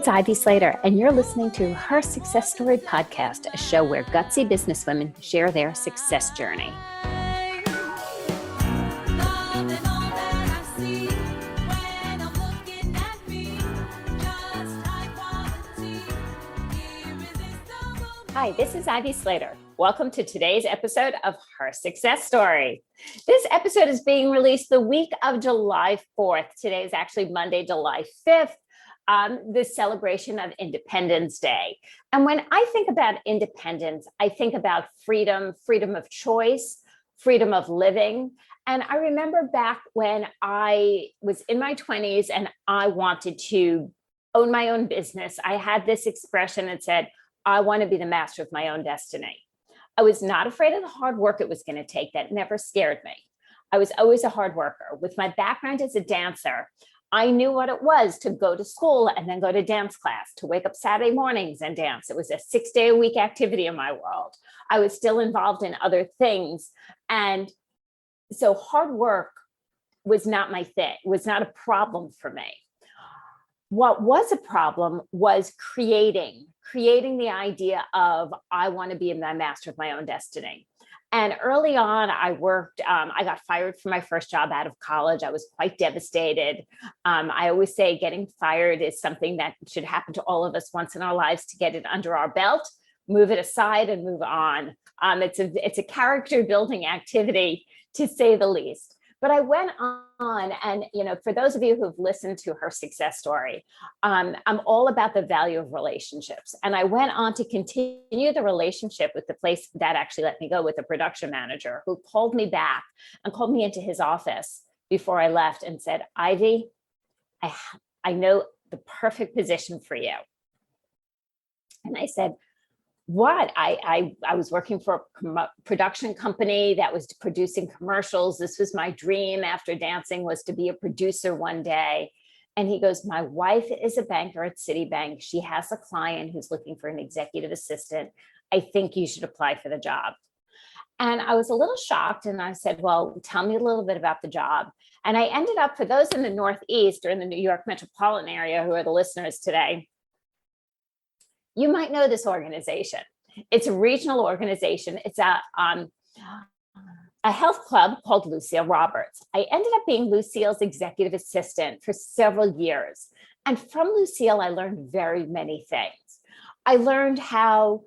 Ivy Slater, and you're listening to Her Success Story podcast, a show where gutsy businesswomen share their success journey. Hi, this is Ivy Slater. Welcome to today's episode of Her Success Story. This episode is being released the week of July 4th. Today is actually Monday, July 5th. The celebration of Independence Day. And when I think about independence, I think about freedom, freedom of choice, freedom of living. And I remember back when I was in my 20s and I wanted to own my own business, I had this expression that said, I want to be the master of my own destiny. I was not afraid of the hard work it was going to take. That never scared me. I was always a hard worker. With my background as a dancer, I knew what it was to go to school and then go to dance class, to wake up Saturday mornings and dance. It was a 6-day-a-week activity in my world. I was still involved in other things. And so hard work was not my thing, was not a problem for me. What was a problem was creating the idea of, I want to be the master of my own destiny. And early on, I worked, I got fired from my first job out of college. I was quite devastated. I always say getting fired is something that should happen to all of us once in our lives to get it under our belt, move it aside and move on. It's a character building activity, to say the least. But I went on and, for those of you who've listened to Her Success Story, I'm all about the value of relationships. And I went on to continue the relationship with the place that actually let me go, with the production manager who called me back and called me into his office before I left and said, Ivy, I know the perfect position for you. And I said, what? I was working for a production company that was producing commercials. This was my dream after dancing, was to be a producer one day. And he goes, my wife is a banker at Citibank. She has a client who's looking for an executive assistant. I think you should apply for the job. And I was a little shocked. And I said, well, tell me a little bit about the job. And I ended up, for those in the Northeast or in the New York metropolitan area who are the listeners today, you might know this organization. It's a regional organization. It's a health club called Lucille Roberts. I ended up being Lucille's executive assistant for several years. And from Lucille, I learned very many things. I learned how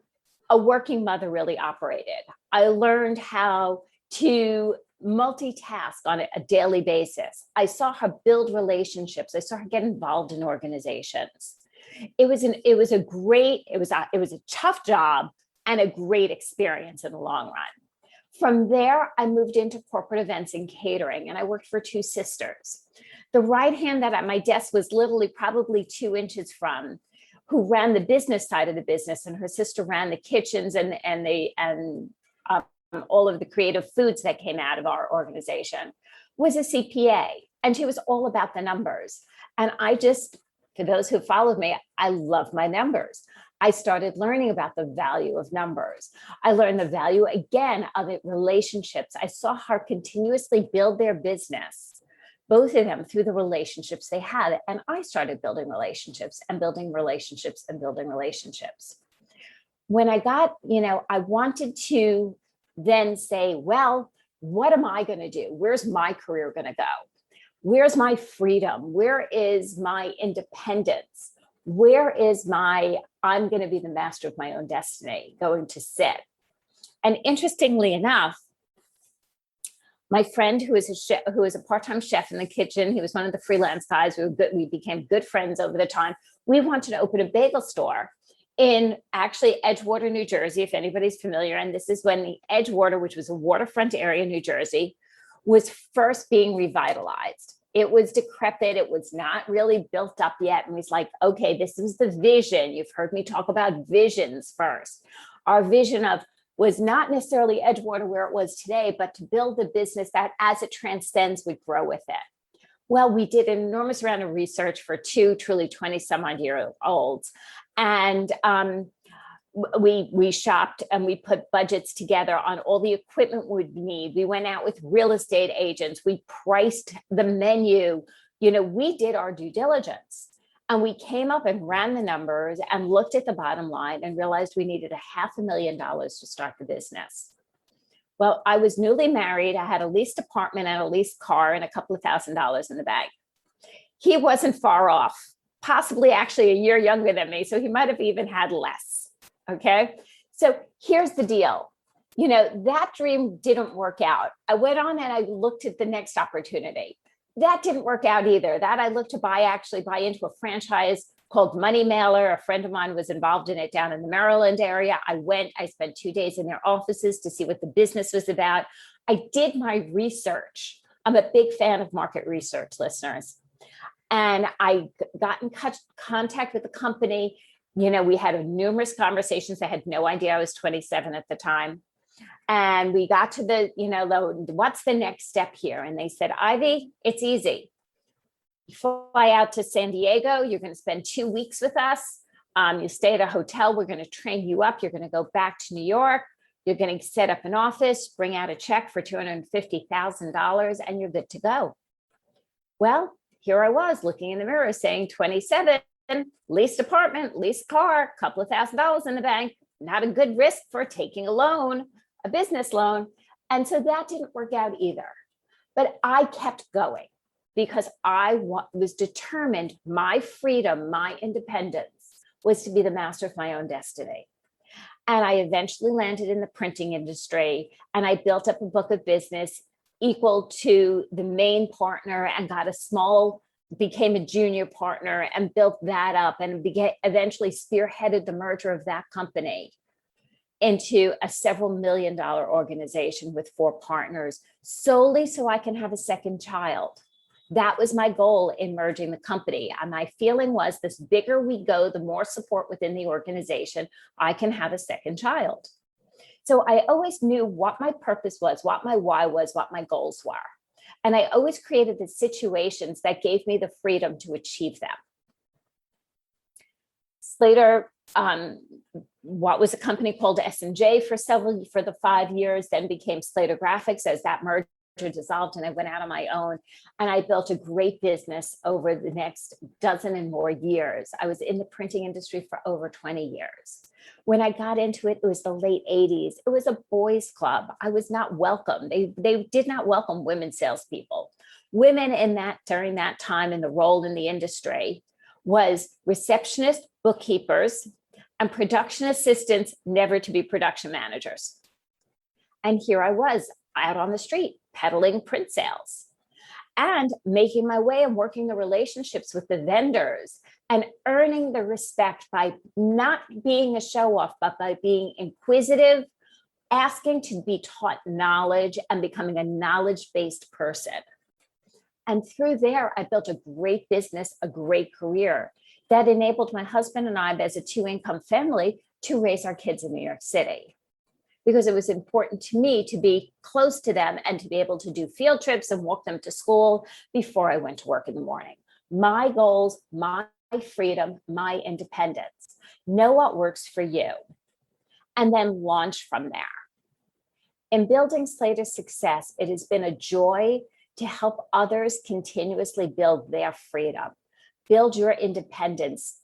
a working mother really operated. I learned how to multitask on a daily basis. I saw her build relationships. I saw her get involved in organizations. It was a tough job and a great experience in the long run. From there, I moved into corporate events and catering, and I worked for two sisters. The right hand that at my desk was literally probably 2 inches from, who ran the business side of the business, and her sister ran the kitchens and all of the creative foods that came out of our organization, was a CPA, and she was all about the numbers. And for those who followed me, I love my numbers. I started learning about the value of numbers. I learned the value, again, of relationships. I saw her continuously build their business, both of them, through the relationships they had. And I started building relationships and building relationships and building relationships. When I got, I wanted to then say, well, what am I going to do? Where's my career going to go? Where's my freedom? Where is my independence? Where is I'm going to be the master of my own destiny going to sit? And interestingly enough, my friend who was a part-time chef in the kitchen, he was one of the freelance guys. We became good friends over the time. We wanted to open a bagel store in actually Edgewater, New Jersey, if anybody's familiar. And this is when the Edgewater, which was a waterfront area in New Jersey, was first being revitalized. It was decrepit. It was not really built up yet. And was like, okay, this is the vision. You've heard me talk about visions first. Our vision was not necessarily Edgewater where it was today, but to build a business that as it transcends would grow with it. Well, we did an enormous amount of research for two truly 20 some odd year olds. And we shopped and we put budgets together on all the equipment we'd need. We went out with real estate agents. We priced the menu. We did our due diligence. And we came up and ran the numbers and looked at the bottom line and realized we needed $500,000 to start the business. Well, I was newly married. I had a leased apartment and a leased car and a couple of $1,000s in the bank. He wasn't far off, possibly actually a year younger than me. So he might have even had less. Okay. So here's the deal. That dream didn't work out. I went on and I looked at the next opportunity. That didn't work out either. That I looked to buy into a franchise called Money Mailer. A friend of mine was involved in it down in the Maryland area. I spent 2 days in their offices to see what the business was about. I did my research. I'm a big fan of market research, listeners. And I got in contact with the company. We had numerous conversations. I had no idea I was 27 at the time. And we got to what's the next step here? And they said, Ivy, it's easy. You fly out to San Diego. You're going to spend 2 weeks with us. You stay at a hotel. We're going to train you up. You're going to go back to New York. You're going to set up an office, bring out a check for $250,000, and you're good to go. Well, here I was looking in the mirror saying 27, leased apartment, leased car, couple of $1,000s in the bank, not a good risk for taking a loan, a business loan. And so that didn't work out either. But I kept going because I was determined my freedom, my independence was to be the master of my own destiny. And I eventually landed in the printing industry and I built up a book of business equal to the main partner and became a junior partner and built that up and eventually spearheaded the merger of that company into a several $million-dollar organization with 4 partners solely so I can have a second child. That was my goal in merging the company. And my feeling was this bigger we go, the more support within the organization, I can have a second child. So I always knew what my purpose was, what my why was, what my goals were. And I always created the situations that gave me the freedom to achieve them. Slater, what was a company called S&J for the 5 years, then became Slater Graphics as that merger dissolved and I went out on my own and I built a great business over the next dozen and more years. I was in the printing industry for over 20 years. When I got into it, it was the late 80s. It was a boys' club. I was not welcome. They did not welcome women salespeople. Women during that time in the role in the industry was receptionists, bookkeepers, and production assistants, never to be production managers. And here I was out on the street peddling print sales and making my way and working the relationships with the vendors and earning the respect by not being a show off, but by being inquisitive, asking to be taught knowledge and becoming a knowledge-based person. And through there, I built a great business, a great career that enabled my husband and I as a 2-income family to raise our kids in New York City. Because it was important to me to be close to them and to be able to do field trips and walk them to school before I went to work in the morning. My goals, my freedom, my independence. Know what works for you, and then launch from there. In building Slater Success, it has been a joy to help others continuously build their freedom, build your independence,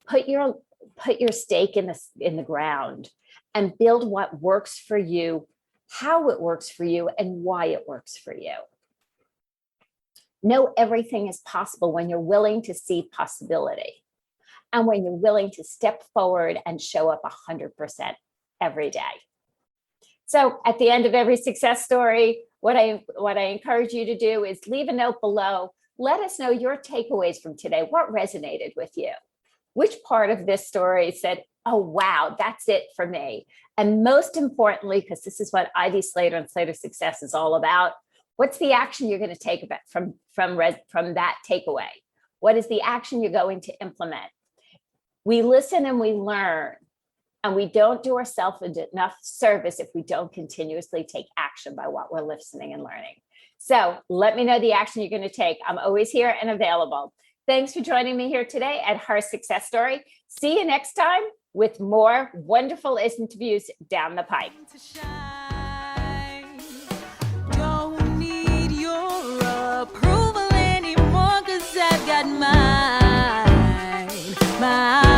put your stake in the ground, and build what works for you, how it works for you, and why it works for you. Know everything is possible when you're willing to see possibility and when you're willing to step forward and show up 100% every day. So at the end of every success story, what I encourage you to do is leave a note below. Let us know your takeaways from today. What resonated with you? Which part of this story said, oh, wow, that's it for me? And most importantly, because this is what Ivy Slater and Slater Success is all about, what's the action you're going to take from that takeaway? What is the action you're going to implement? We listen and we learn, and we don't do ourselves enough service if we don't continuously take action by what we're listening and learning. So let me know the action you're going to take. I'm always here and available. Thanks for joining me here today at Her Success Story. See you next time with more wonderful interviews down the pipe. Don't need your approval anymore, 'cause I've got mine. my